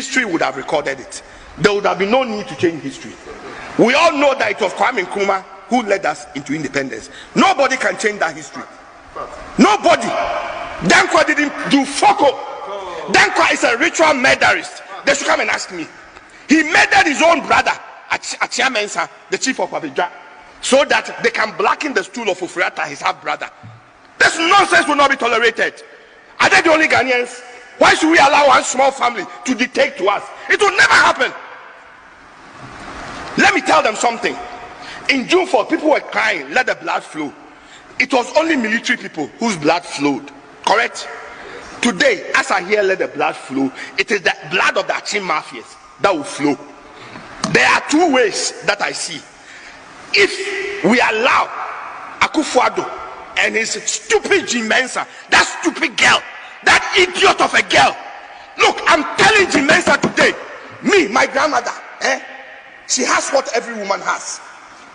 history would have recorded it. There would have been no need to change history. We all know that it was Kwame Nkrumah who led us into independence. Nobody can change that history. Nobody. Dankwa didn't do Foko. Dankwa is a ritual murderist. They should come and ask me. He murdered his own brother, Achia Mensah, the chief of Abidjan, so that they can blacken the stool of Ofuriatta, his half-brother. This nonsense will not be tolerated. Are they the only Ghanaians? Why should we allow one small family to dictate to us? It will never happen. Let me tell them something. In June 4th, people were crying, let the blood flow. It was only military people whose blood flowed. Correct? Today, as I hear let the blood flow, it is the blood of the Achim mafias that will flow. There are two ways that I see. If we allow Akufo-Addo and his stupid Jean Mensa, that stupid girl, that idiot of a girl. Look, I'm telling Jean Mensa today, me, my grandmother, she has what every woman has.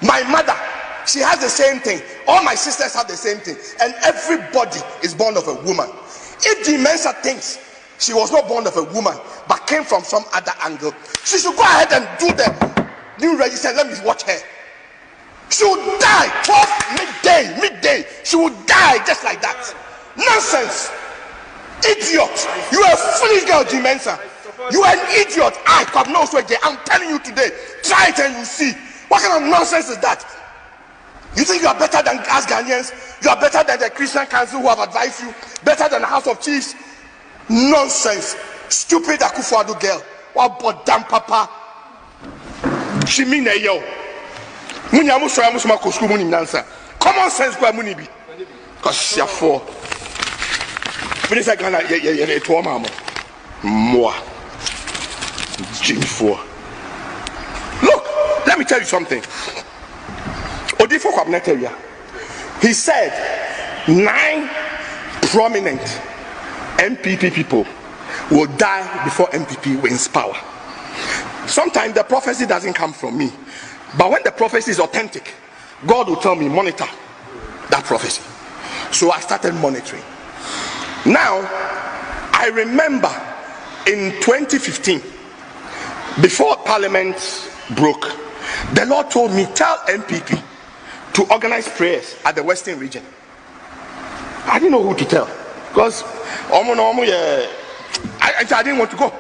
My mother, she has the same thing. All my sisters have the same thing. And everybody is born of a woman. If Jean Mensa thinks she was not born of a woman, but came from some other angle, she should go ahead and do the new register. Let me watch her. She will die 12 midday. She will die just like that. Nonsense. Idiot. You are a foolish girl, Jean Mensa. You are an idiot. I'm telling you today. Try it and you see. What kind of nonsense is that? You think you are better than us Ghanaians? You are better than the Christian Council who have advised you? Better than the House of Chiefs? Nonsense. Stupid Akufo-Addo girl. What about damn papa? She mean a yo. Common sense go muni bi. Cause you're for. When is Ghana to mama? Moi. Jimmy 4. Look, let me tell you something. Odifo Kwabena, he said 9 prominent MPP people will die before MPP wins power. Sometimes the prophecy doesn't come from me, but when the prophecy is authentic, God will tell me, monitor that prophecy. So I started monitoring. Now, I remember in 2015, before Parliament broke, the Lord told me, tell MPP to organize prayers at the Western region. I didn't know who to tell because I didn't want to go.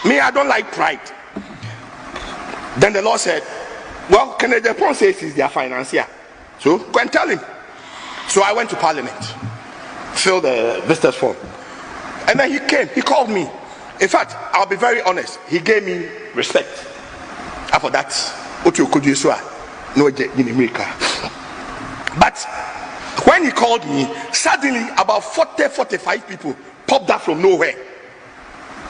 Me, I don't like pride. Then the Lord said, well, Kennedy Aponte says he's their financier, so go and tell him. So I went to Parliament, filled the visitors form, and then he came. He called me. In fact, I'll be very honest, he gave me respect. After that, but when he called me, suddenly about 40-45 people popped up from nowhere.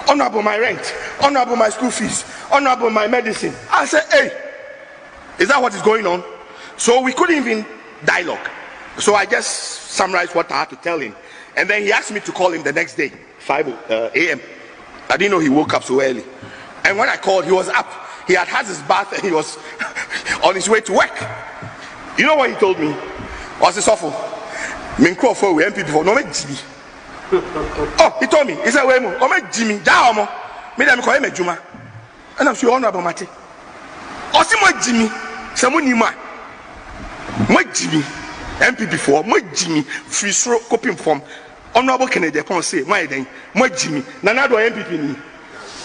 Honorable my rent, honorable my school fees, honorable my medicine. I said, hey, is that what is going on? So we couldn't even dialogue. So I just summarized what I had to tell him. And then he asked me to call him the next day, 5 a.m. I didn't know he woke up so early. And when I called, he was up. He had his bath and he was on his way to work. You know what he told me? Was this awful? Oh, he told me. He said, Jimmy, and I'm sure honorable Mati. Jimmy, someone you might. My Jimmy, MPP4, my Jimmy, free throw copying form. Honorable Kennedy Aponte say, my day, my Jimmy, Nanado MPP.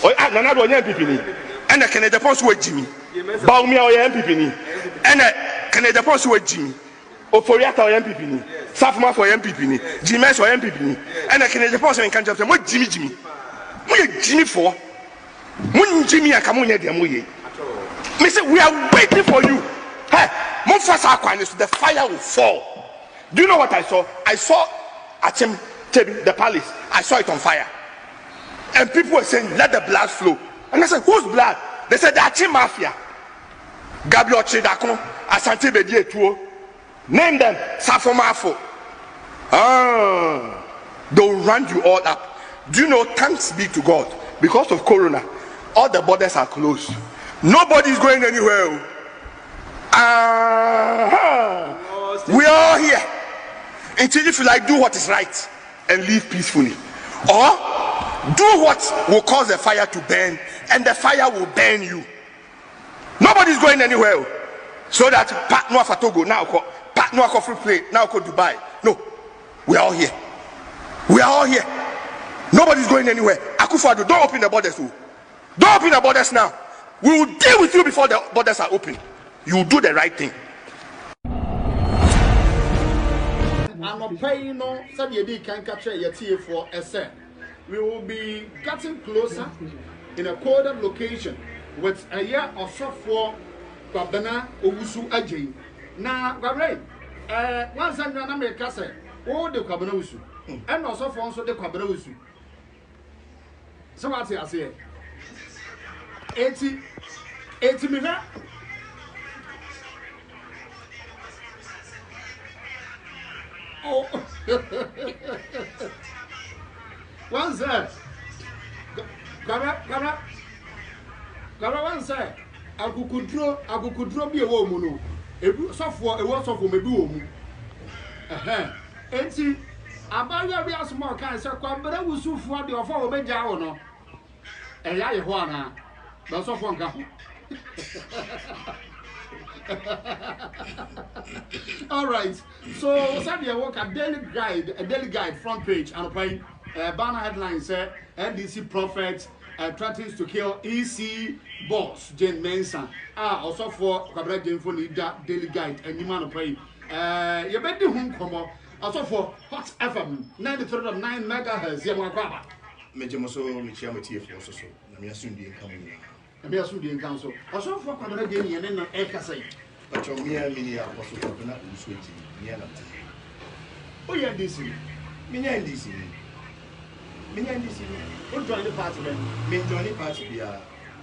Or Nanado MPP. And a Kennedy Aponte with Jimmy. Baumia or MPP. And a Kennedy Aponte with Jimmy. Ofuriatta or MPP. Safma for MPP. Jimenez or MPP. And a Kennedy Aponte and Kanjap, what Jimmy? What Jimmy for? When Jimmy and Kamunya Demoye. Me say, we are waiting for you. Hey, the fire will fall. Do you know what I saw? I saw Achim Tebi, the palace. I saw it on fire. And people were saying, let the blood flow. And I said, whose blood? They said, the Achim Mafia. Gabriel Chidakon, Asante Bedie Tuo. Name them, Safo Mafo. They'll round you all up. Do you know, thanks be to God, because of Corona, all the borders are closed. Nobody's going anywhere. We are all here. Until if you like, do what is right and live peacefully. Or Do what will cause the fire to burn, and the fire will burn you. Nobody's going anywhere. So that Pat Noah for Togo now, Pat Noah for free play now, go Dubai. No, we are all here. We are all here. Nobody's going anywhere. Akufo-Addo, don't open the borders. Don't open the borders now. We will deal with you before the borders are open. You will do the right thing. We will be getting closer in a coded location with a year or so for Babana Owusu Ajay. Now, Gabriel, once I'm going to make a say, all the Kabanosu, and also for the Kabanosu. So what's I say? 80 million. Oh, one sir, Gaba, one sir. I could draw be a woman. A software, a word of a woman. And see, about your small kind of but I was so for the offer of a jowl. A yaya Juana, that's of one. All right, so Sabia work a daily guide front page and a banner headline said NDC prophet threatens to kill EC boss Jane Mensah. Also for Kabra Jane for that daily guide and you man pay. You bet the home come also for Hot FM 93.9 megahertz. Yamakwaba. Mejemoso Michiamati for so. Namiasundi coming. Namiasundi council. Also for Kabra Jane and Ekasai. But your mere mini apostle of not sweetie, Miana. Oh, yeah, this is Minia DC. Minia DC. Who join the party then? Main joining party.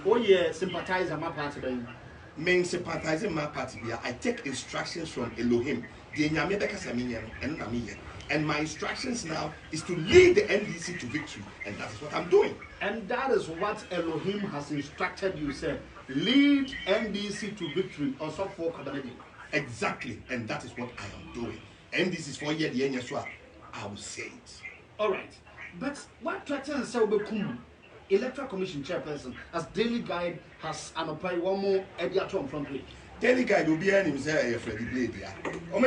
Oh, yeah, sympathize on my party then. Main sympathizing my party. I take instructions from Elohim, the Nyamebeka Saminian and Namiya. And my instructions now is to lead the NDC to victory. And that is what I'm doing. And that is what Elohim has instructed you, sir. Lead NDC to victory also for Kabadadi. Exactly. And that is what I am doing. NDC is for year the end, I will say it. All right. But what threatens Selbekum, Electoral Commission chairperson, as daily guide has an apply one more editor from play. Daily guide will be an himself, Freddie Blade.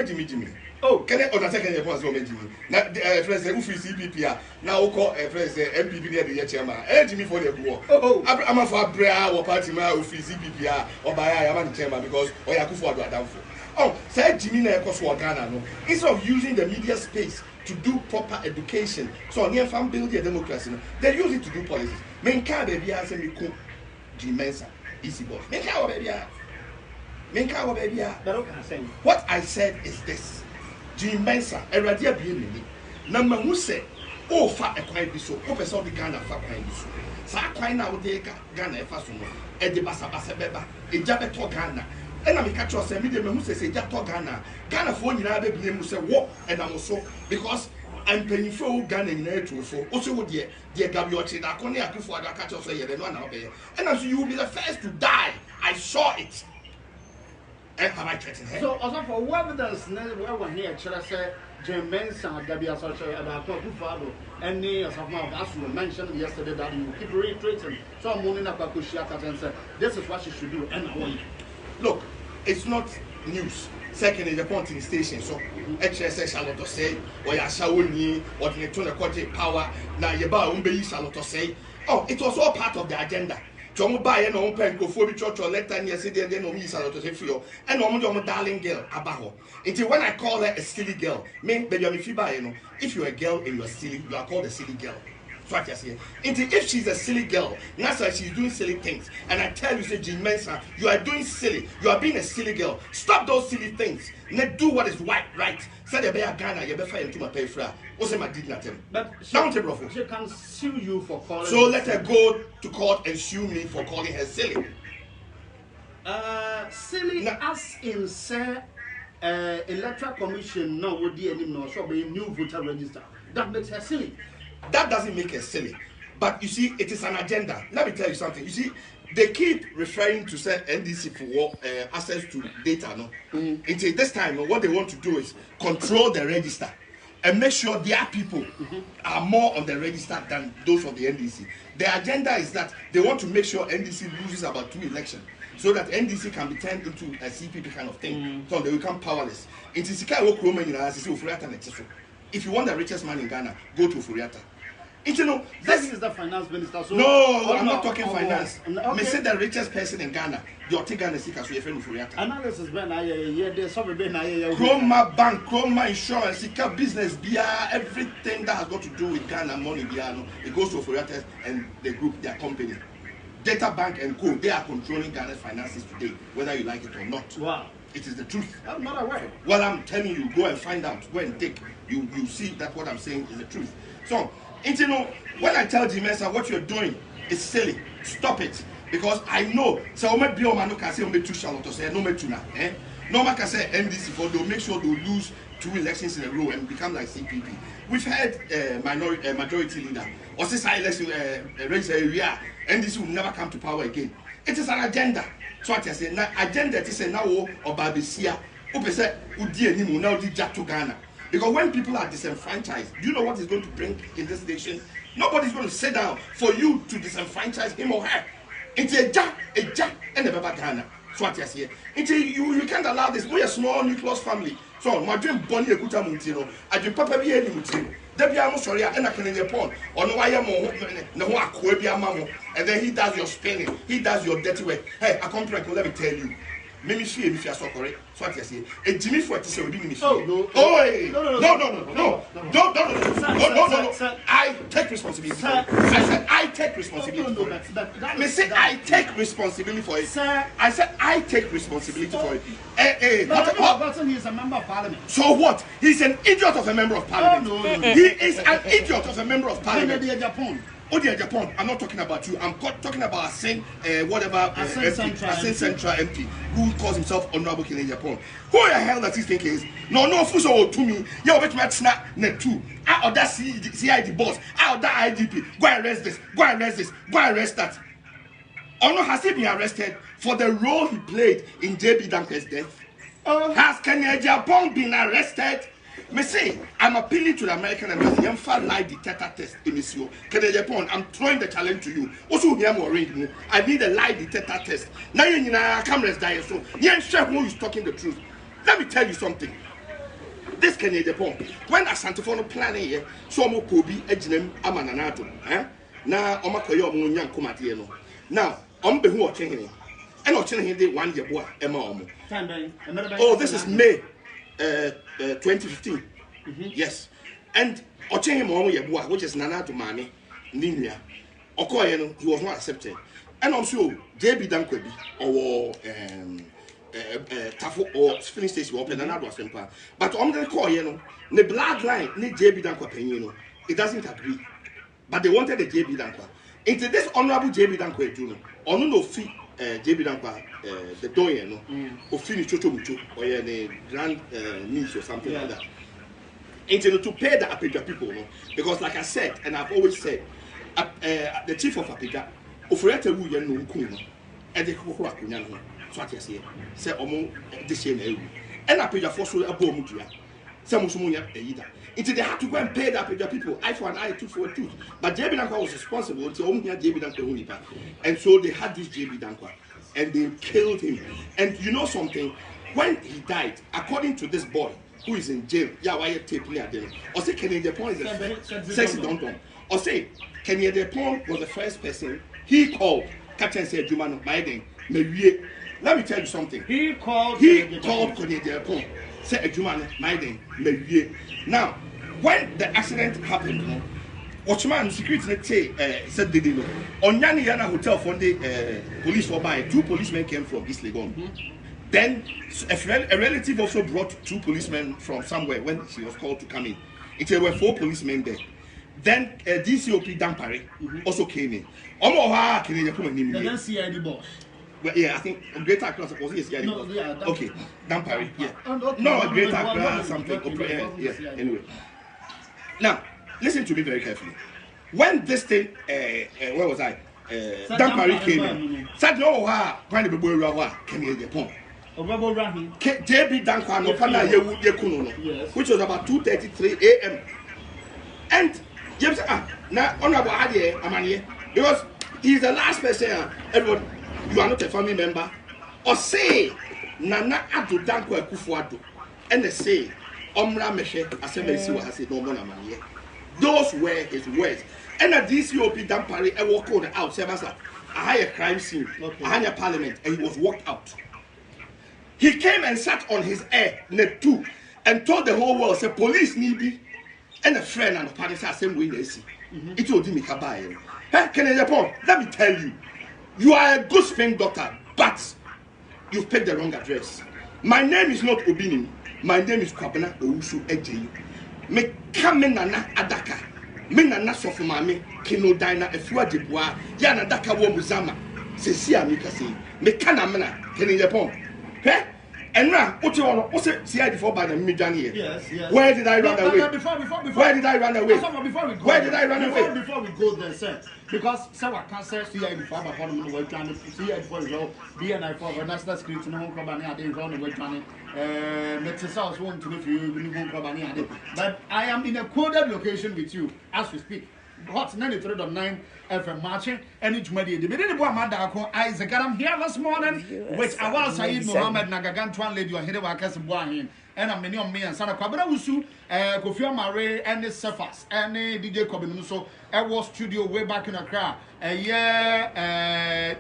Jimmy. Oh, can I order second year once? Jimmy. Now, friends, who is CPP now call a friend MPP near the chairman. Jimmy for the war. Oh, I'm a for Brea or party man who is CPP or by I am chairman because Akufo-Addo are down for. Oh, said Jimmy Nekoswa Ghana. Instead of using the media space to do proper education, so near farm build their democracy, they use it to do policies. Men can't be as a Miku Jim Mensah, easy boss. Men can't baby. What I said is this. Jim Mensah, a radia being number who said, oh, fat a quite be so, hope so the Ghana fat quite be so. Sa quite now take Ghana Fasuno, a de Basa Beba, a Jabeto Ghana. And I'm a catch us a medium who says a Jato Ghana. Ghana for you now, baby, who say, what? And I'm also because I'm paying for Ghana in there too. So also, dear Gabiochi, that only Akufo-Addo catch us a and one out there. And as you will be the first to die, I saw it. And have I threatened her? So, also for what evidence, we're here, should I say, Jane Mensah, Gabia Social, about Akufo-Addo, and as of now, as you mentioned yesterday, that you keep reiterating. So I'm moving up Akushiata and said, this is what she should do, and I want. Look, it's not news. Second is the pointing station. So, HSS Charlotte say, or Yashawuni, or the Tuna Cote power, now Yaba Umbe Charlotte say. Oh, it was all part of the agenda. John buy an open go for the church or let time yesterday and then no miss Charlotte say for and no darling girl, Abaho. Until when I call her a silly girl, me, baby, I'm if you if you're a girl and you're silly, you are called a silly girl. What I say. Until if she's a silly girl, that's why she's doing silly things. And I tell you, say, Jane Mensah, you are doing silly. You are being a silly girl. Stop those silly things. Let do what is right. Say the bear Ghana, you better into my pay fra. What's my did nothing. But she can sue you for calling. So let her go to court and sue me for calling her silly. Silly now, as in say Electoral Commission no would be anymore. So be new voter register. That makes her silly. That doesn't make it silly. But you see, it is an agenda. Let me tell you something. You see, they keep referring to say NDC for access to data. No? Until this time, what they want to do is control the register. and make sure their people are more on the register than those of the NDC. The agenda is that they want to make sure NDC loses about 2 elections so that NDC can be turned into a CPP kind of thing. So they become powerless. If you want the richest man in Ghana, go to Furiata. You know, this is the finance minister. So no, I'm not talking finance. Me say the richest person in Ghana, you're taking Ghana Sika, so you're friend of Furiata. Analysis ben there's some ben Chroma Bank, Chroma Insurance, Sika business, everything that has got to do with Ghana money, it goes to Furiata and the group, their company. Data Bank and Co, they are controlling Ghana's finances today, whether you like it or not. Wow. It is the truth. I'm not aware. Well, I'm telling you, go and find out, go and take. You see that what I'm saying is the truth. So, you know, when I tell Jimesa what you're doing is silly, stop it. Because I know, so I be no can say too shallow to say no me tuna. No man can say NDC for they'll make sure they'll lose 2 elections in a row and become like CPP. We've had majority leader. Or since I election race area, NDC will never come to power again. It is an agenda. So I say now agenda is now or Babisia. Ope say Udi ni mu now di to Ghana. Because when people are disenfranchised, do you know what is going to bring in this nation? Nobody's going to sit down for you to disenfranchise him or her. It's a jack, and a Baba Ghana. So what I say, you can't allow this. We're a small nucleus family. So my dream Bonnie Kuta Muntino, I dream Papa Bieli Muntino. Debbie I'm sorry, and I can in the pond. On why I'm no, and then he does your spinning, he does your dirty work. Hey, I come to let me tell you. Maybe she if you are so correct. So what I say, a Jimmy for it is already me. Oh no! No. I take responsibility. I said I take responsibility for it. Me say I take responsibility for it. Sir, I said I take responsibility for it. He is a member of parliament. So what? He's an idiot of a member of parliament. No. He is an idiot of a member of parliament. Japan. Oh dear Japan, I'm not talking about you. I'm talking about Asen, Asen Central MP, who calls himself Honorable King in Japan. Who the hell does he think he is? No, Fuso to me. You bet me snap net 2. I or that CID boss. I or that IDP. Go and arrest this. Go and arrest this. Go and arrest that. Or no, has he been arrested for the role he played in JB Danker's death? Has Kenya Japan been arrested? Me say, I'm appealing to the American embassy. I'm for lie detector test in this year. I'm throwing the challenge to you. Also, here more ring. I need a lie detector test. Now you know cameras die so. Yeah, chef who is talking the truth. Let me tell you something. This Kenya Japan. When Asante for no planning here, so mo Kobi ejinem amananato. Na omakoyo mo nyan komate no. Now, be who watching him. And watching him dey 1 year boy ema omo. Oh, this is May 2015. Yes. And Ochehim, which is Nana to Mami, Ninia, Okoyeno, he was not accepted. And also, JB Dankwebi, or Tafo, or filling station, or Penana was Empa. But on the Koyeno, the blood line, need JB Dankwa, it doesn't agree. But they wanted the JB Dankwa. Into this honorable JB Dankwa, Juno, or no fee. JB Dankwa, the doyen, or finish Chocho Mucho, or the grand niece or something like that. Into to pay the Apega people, no? Because, like I said, and I've always said, the chief of Apega, Ofreta Wuyan no Kuno, and the Kukuakunan, so what I say, say Omo, this year, and Apega for so a bomutia, some Musumunia, either. Until they had to go and pay the Apega people, eye for an eye, tooth for a tooth. But JB Dankwa was responsible until only JB Dankwa. And so they had this JB Dankwa and they killed him. And you know something? When he died, according to this boy who is in jail, why tape near them, or say Kenya Japan is the sexy don't. Or say Kenya Japan was the first person he called Captain said Jumano Biden. Let me tell you something. He called Kenya Japan. Said Jumano Biden. Now, when the accident happened, Watchman security said they didn't know. On Yana Hotel from the police for by 2 policemen came from East Legon. Then a relative also brought 2 policemen from somewhere when she was called to come in. There were 4 policemen there. Then DCOP Dampare also came in. Then CID boss. Well, yeah, I think Greater Accra was yes, yeah. No, yeah, okay, Dampare, yeah. No, Greater Accra something. Yeah, anyway. Now, listen to me very carefully. When this thing, where was I? Dampare came in. Said no, when the boy came in Japan. JB Dankwa no pana yekuno, which was about 2:33 a.m. And James now honorable Adi Amanye, because he's the last person. Everyone, you are not a family member, or say Nana Adu Dankwa Kufuado, and they say Omra Meshe Asemesi was said no more Amanye. Those were his words. And at DCOP Dampari, I walk on out, I had a crime scene, I had a parliament, and he was walked out. He came and sat on his air, net 2, and told the whole world, say, police need be, and a friend and a party say, same way they see. It told him, hey, Kennedy Japan, let me tell you, you are a good spin doctor, but you picked the wrong address. My name is not Obinim, my name is Kwabena Owusu Ejeyu. Me come nana adaka. Me nana sofu mame kino dina efua jebua ya na daka wo muzama sesi amika se me kana mena kene Japan he enra uti wono wo se CID for by na me dwane here. Yes. Where did I run away? Before. Where did I run away? Where did I run away? Before we go there, sir, because someone can say CID for by one of the dwane CID for well BNI for national security no company ade run away dwane Metisals want to know if you but I am in a coded location with you as we speak. Hot 93.9 FM marching and each media. The beginning of Amanda Isaac. I'm here this morning with Awal Saeed Mohammed Nagagan Twan lady or Hidden Wakas Buahin. And I'm many on me and Sana Kwabena Wusu, Kofi Amare, and the Cephas, and DJ Kobinuso, Air Studio way back in Accra.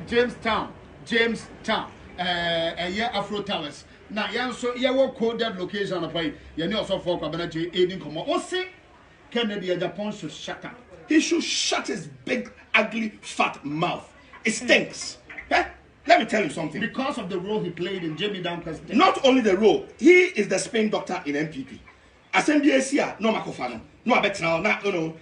Jamestown, a year Afro Towers. Now, yeah, so you will coded location of a you also for Kwabena J. Aiding Como. Or say, Kennedy Japan should shut up. He should shut his big, ugly, fat mouth. It stinks. Let me tell you something. Because of the role he played in Jamie Duncan's death. Not only the role, he is the Spain doctor in MPP. Assembly here, no Makofano, no Abetrao, no.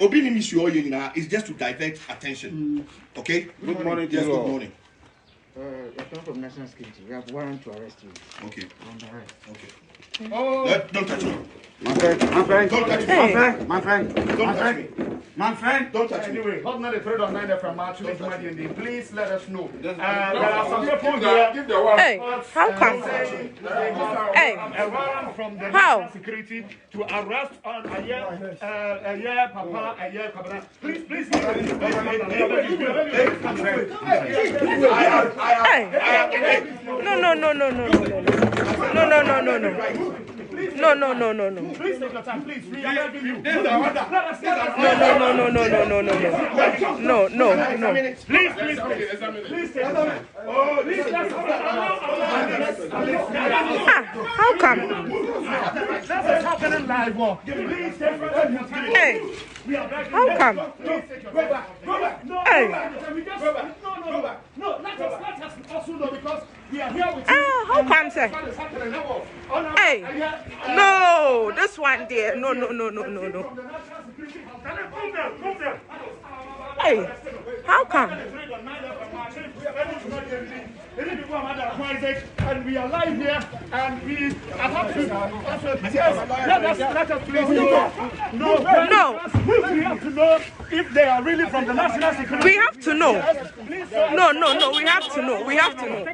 Obini Mishu is just to divert attention. Okay? Good morning. Yes, good morning. You're coming from National Security. We have warrant to arrest you. Okay. On the arrest. Okay. Oh, don't touch me. My friend. Don't touch me. My friend. Don't touch me. My friend. Don't touch me. Anyway, hot 93.9 from March. Please let us know. There are some people here. Hey, how come? Hey, A warrant from the how? National Security to arrest Aya Papa, Aya Kabana. Please. Hey, no. Please take your time, please. We are begging you. No. Please take your time. Oh, please, How come? that's happening live. Please take your time. Hey, We are begging how you. come? Please take your time. Go back. No, Hey. No. Let us also know because we are here with you. How come, sir? What is happening? Hey, no, this one there. No. Hey, how come? And we are live here, and we are happy. Let us please know. No. We have to know if they are really from the National Security. We have to know. No. We have to know. We have to know.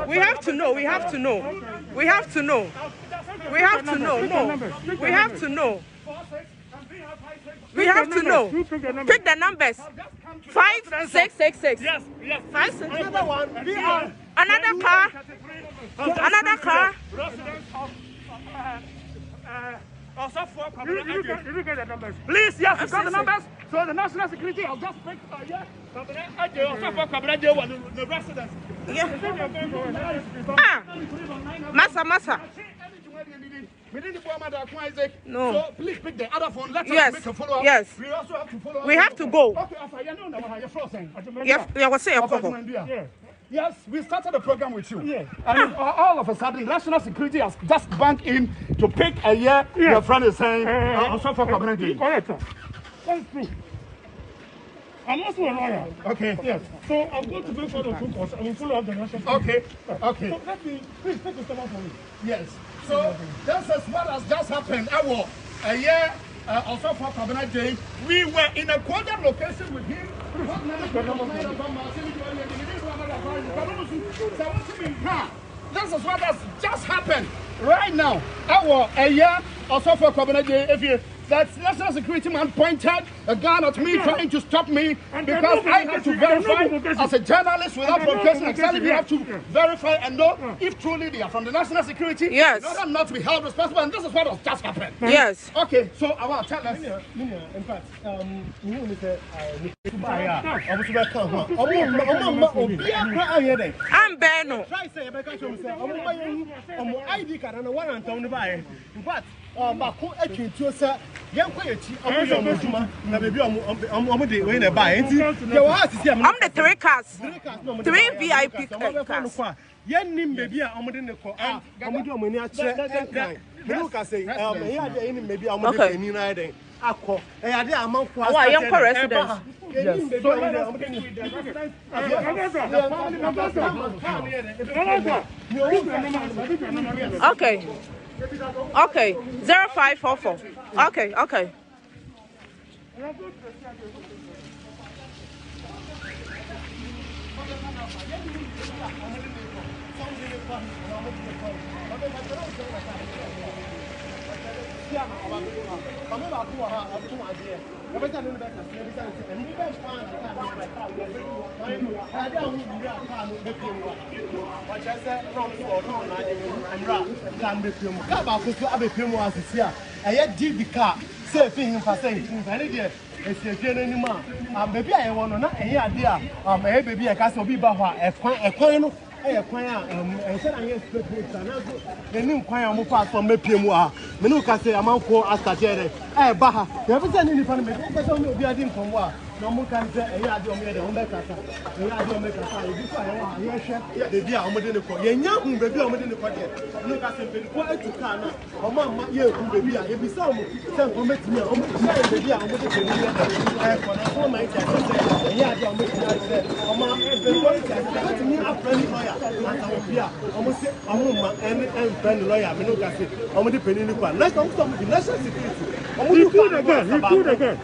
We have to know. We have to know. We have to know. We have to know. No. We have to know. We have to know. Pick the numbers. 5666. Yes. 5 6. Another one. Another car. Another car. Residents of you get the numbers. Please, yes, you got the numbers. So the National Security has just picked the residents. Massa. No. So please pick the other phone. Let us Yes. make a follow-up. Yes. We also have to follow up. We have to go. Okay, Yes, we started the program with you. Yeah. And all of a sudden, National Security has just banked in to pick a year. Your friend is saying, also for community. Correct. That's true. I'm also a lawyer. Okay. Yes. So I'm going to make sure the full course. I will follow up the national. Okay. So let me, please take the step for me. Yes. So this is what has just happened. A year also for Cabinet Day, we were in a coded location with him. this is what has just happened right now. Our a year or so for if you that national security man pointed a gun at me trying to stop me because I have to verify as a journalist without provocation. Exactly, we have to verify and know if truly they are from the national security. Yes. In order not to be held responsible, and this is what has just happened. Yes. Okay, so I want to tell us. In fact, I'm Beno. ID card and one and town buy. In fact, Baku actually to say, young quality, I'm the 3 cars. 3 VIP cars. Yen nim baby, I'm in the car. I'm going to check. Look, I say, maybe I'm going to need Ako, I did a month for our young residents. Okay. Okay. 0544. Okay. Okay. Baby, I want to know, and here, dear, baby, I can't be about a coin. I said, I expect the new choir move fast from Mepiamua. Menuka say, I'm uncle Astagere. Baha, you haven't seen any funny, but don't be a dim from what. No more can say, a yard of the Omeka. A yard of Omeka. The dear Omedinico. Young baby Omedinico. Look at the quiet to Kana. Oh, mamma, you baby, if you saw me, send for me, baby, I'm going to say, for the whole night, a yard of Omeka. Oh, mamma, let me up friendly lawyer. Almost say, and friend lawyer, Minocasi, I'm the Peniniqua. Let's come to the national security. You could again.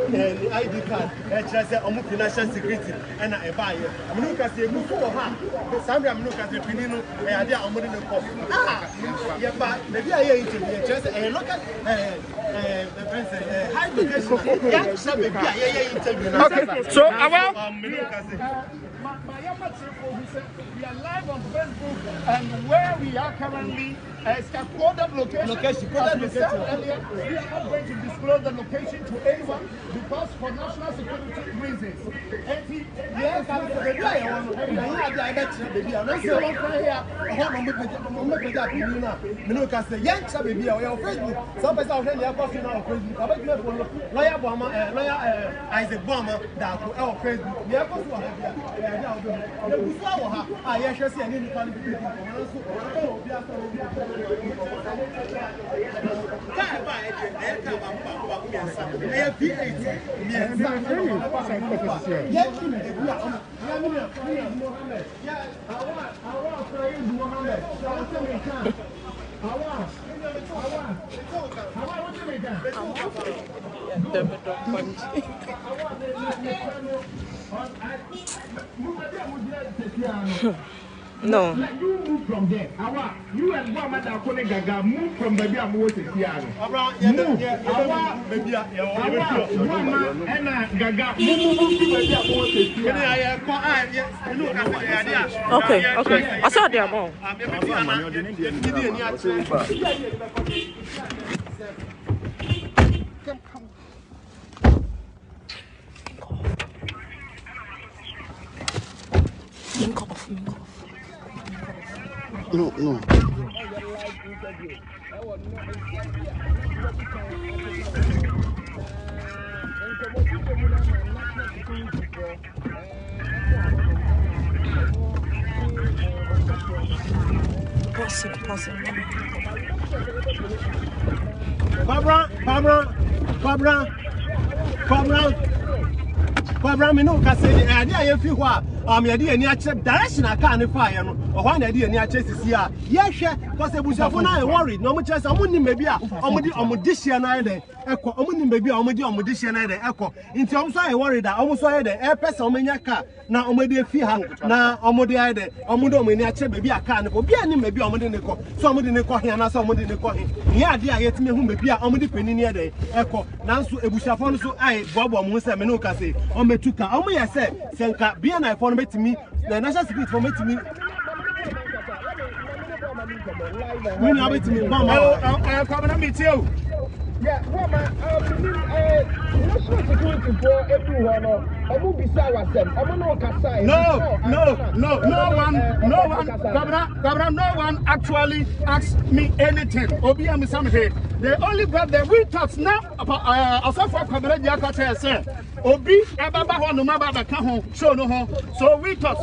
The ID card, the national security, and I buy it. Minocasi, move for her. The Sandra Minocasi, Penino, and I am moving the cop. Yeah, but maybe I interview just a look at high education. Okay, so our we are live on Facebook, and where we are currently is a coded location. As we said earlier, we are not going to disclose the location to anyone because for national security reasons. Yes, No. You move from there. You and Mama Gaga move from the Bia Move. Okay, okay. I saw the amount. No. Barbara, me no can say the idea you feel what yɛde ani akyerɛ direction aka ne fa yɛ no ɔhɔ na yɛde ani akyerɛ sisi a yɛhwɛ cause ebusuafo na worried na ɔmo kyerɛ sɛ ɔmo nim baabi a ɔmo de hyɛ na yɛ ɛkɔ ɔmo nim baabi a ɔmo de hyɛ na yɛ ɛkɔ nti ɔmo so ayɛ worried a ɔmo so ayɛ ɛpɛ sɛ ɔmo nya car na ɔmo de fi ha na ɔmo de ayɛ ɔmo de ɔmo ani akyerɛ baabi a car ne kɔ obi a nim baabi a ɔmo de ne kɔ so ɔmo de ne kɔ hia na so ɔmo de ne kɔ hia yɛ ade a yɛtumi hu baabi a ɔmo de panyin yɛ ɛkɔ nanso ebusuafo no so ayɛ boaboa mo sɛ me no ka sɛ ɔmo etu ka ɔmo yɛ sɛ nka bia na ɛfɔ no betumi na national security for betumi we na betumi mama come na meet you. Yeah, woman, national security for everyone. I will be sour. I'm not Kasai. No one, no one actually asked me anything. Obi and something. They only got the we thoughts now about also for Kabila Jakata say. Obi Ababa no maba the home show no home. So we thought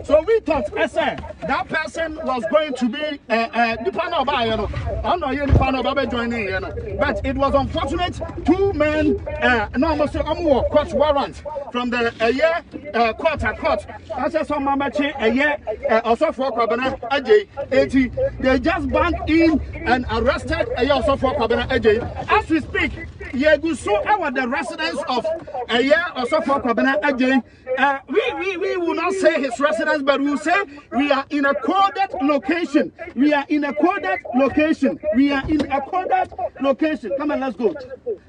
So we thought I said that person was going to be the panel by I don't know the panel Baba joining. But it was unfortunate. 2 men, no, Mr. Amu, court warrant from the court. I said, some mamachi, also for Kabana AJ 80. They just banked in and arrested also for Kabana AJ. As we speak, Yegusu, our the residence of also for Kabana AJ. We will not say his residence, but we will say we are in a coded location. We are in a coded location. Come on, let's go.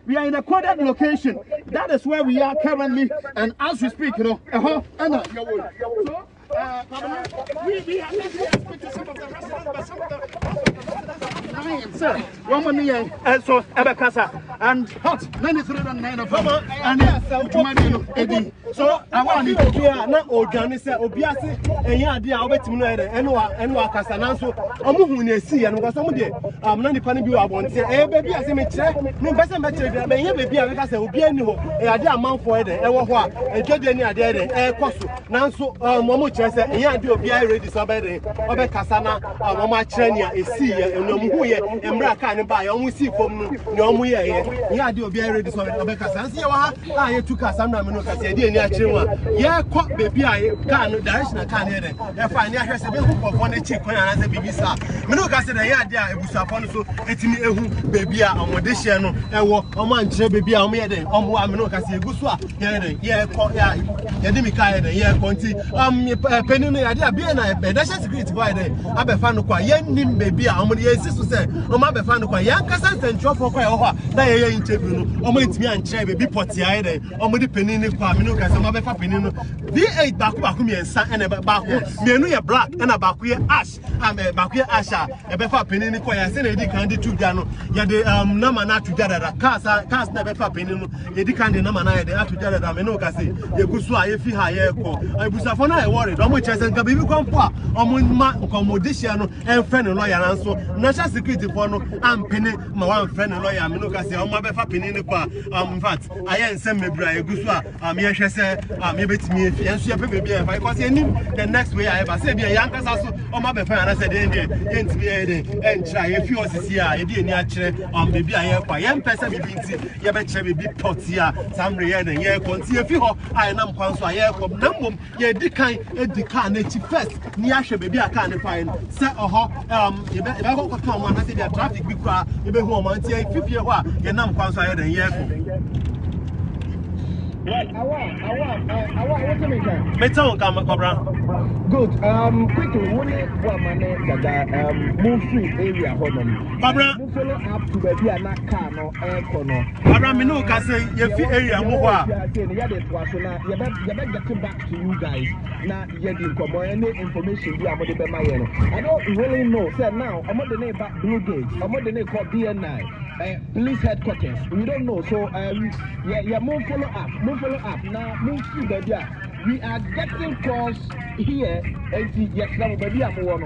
We are in a coded location. That is where we are currently, and as we speak, you know, we have to speak to some of the residents, but some of the sir, one money, so Abakasa and hot 93.9 of and so I want you to hear not organize Obiasi and Yadia Obetimno and Wakasana. So I'm moving to see and was some day. I'm not depending on one. Say, baby, I say, me check. No better better. Baby, I say, Obiano, a idea amount for it. A judge any idea. A cost. Now, so Momo Chess and Yadio be ready somebody. Obekasana, Mama Chenia is see and no who ye and Brakan buy almost see from no more. Yadio be ready somebody. Obekasana. See, I took us some Manoka. Yeah, caught baby, I can't direction. I can't hear it. If I near has a bit of one chick when I say baby, sir. Minoka said, yeah, it was upon so it's me a baby on this channel. I walk a man, baby, I'm here. Minoka say, Guswa, yeah, Yadimika, yeah, Conti, Penny, idea being a that's secret by the Abefanuka, Yen baby, I'm the sister said, my Befanuka, Yankas and Chopper, that interview, it's me and Chevy, be potty, the penny, Minoka. V8 Baku and San and a Baku, Menu black and a Baku ash, and a Baku asha, a Befa Penini, and Senedi Candy to Dano, Yade Namana to Jada, Cast never Penino, Yedikandi Namana, they are to Jada, Menoka say, Yagusua, if he hire, I was a phone I worried, how much as a baby come for, Comodiciano, and friend lawyer, and so national security for no, I'm penny, my one friend lawyer, Menoka say, my Befa Penini, in fact, I am send me Bra Gusua, maybe it's me, and she baby, if I was in the next way I ever said, be a young person, or my friend, I said, and try if you was here, I didn't actually, maybe I have a young person, maybe you better be pottia, some real and yeah, continue if you I am console, I have number, yeah, the kind first, Niasha, baby, I can't find, set or you better go come on, I said, the traffic be quiet, you be home until if you are, your number console, and yeah. Right, I want to make that. Good. Quickly, what is my name? Move free area, Barbara, move follow up to the Diana car, no air corner. Barbara, me no can say your area, move on. You better get back to you guys. Now, you didn't come or any information. I don't really know. Say now, I'm not the name back Blue Gate. I'm not the name called BNI. Police headquarters. We don't know. So, move follow up. Now, move through the we are getting calls here. And yes, now, baby, I'm one.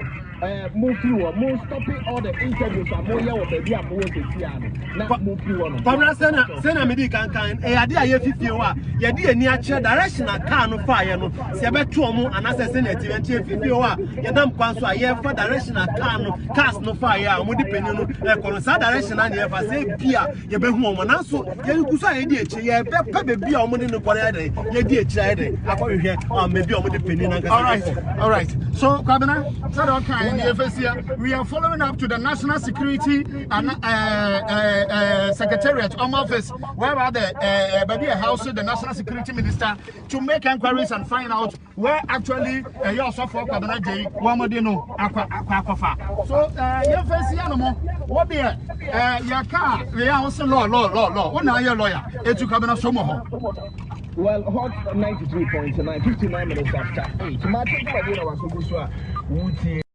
move through more stopping all the interviews and more yeah baby and more to see na move through one Pamela sena me di kan ade aye fifie wa ye di ani a che directional car no fa ye no se beto omo anase senate ye che fifie wa ye dam kwan so aye fa directional car no cars no fa ye omo di peni no e kono sa directional na ye fa se bia ye be hu omo na so ye guso aye di echi ye be pa be bia omo di no kware ade ye di echi ade akohwe me bia omo di peni na all right so Kwabena said okay in the FSC we are following up to the National Security and Secretariat office where are the baby house the National Security Minister to make inquiries and find out where actually you also for Kwabena J Wamodino akwafa so FSC no more what be your car we are also law what now your lawyer etu Kwabena so more. Well, hot 93.9, 59 minutes after 8.